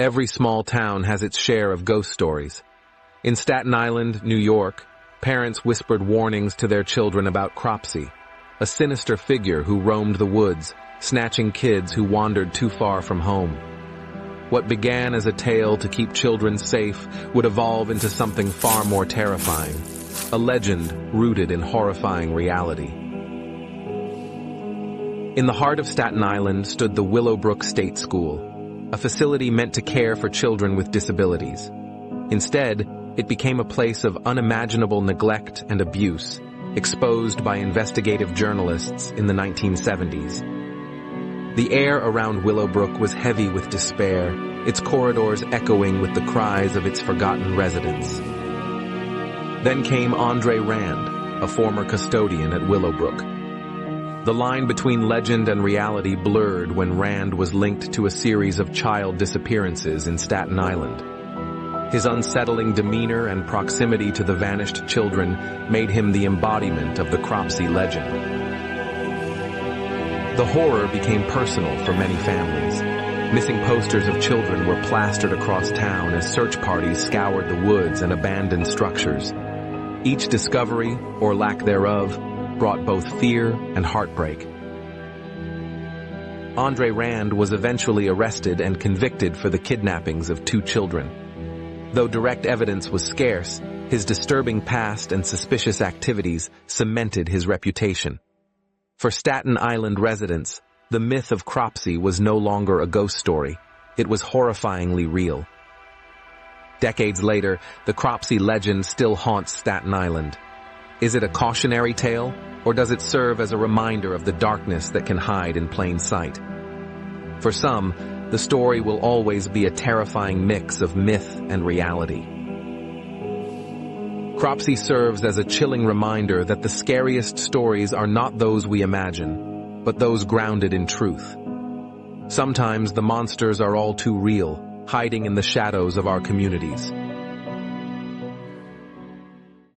Every small town has its share of ghost stories. In Staten Island, New York, parents whispered warnings to their children about Cropsey, a sinister figure who roamed the woods, snatching kids who wandered too far from home. What began as a tale to keep children safe would evolve into something far more terrifying, a legend rooted in horrifying reality. In the heart of Staten Island stood the Willowbrook State School, a facility meant to care for children with disabilities. Instead, it became a place of unimaginable neglect and abuse, exposed by investigative journalists in the 1970s. The air around Willowbrook was heavy with despair, its corridors echoing with the cries of its forgotten residents. Then came Andre Rand, a former custodian at Willowbrook. The line between legend and reality blurred when Rand was linked to a series of child disappearances in Staten Island. His unsettling demeanor and proximity to the vanished children made him the embodiment of the Cropsey legend. The horror became personal for many families. Missing posters of children were plastered across town as search parties scoured the woods and abandoned structures. Each discovery, or lack thereof, brought both fear and heartbreak. Andre Rand was eventually arrested and convicted for the kidnappings of 2 children. Though direct evidence was scarce, his disturbing past and suspicious activities cemented his reputation. For Staten Island residents, the myth of Cropsey was no longer a ghost story. It was horrifyingly real. Decades later, the Cropsey legend still haunts Staten Island. Is it a cautionary tale, or does it serve as a reminder of the darkness that can hide in plain sight? For some, the story will always be a terrifying mix of myth and reality. Cropsey serves as a chilling reminder that the scariest stories are not those we imagine, but those grounded in truth. Sometimes the monsters are all too real, hiding in the shadows of our communities.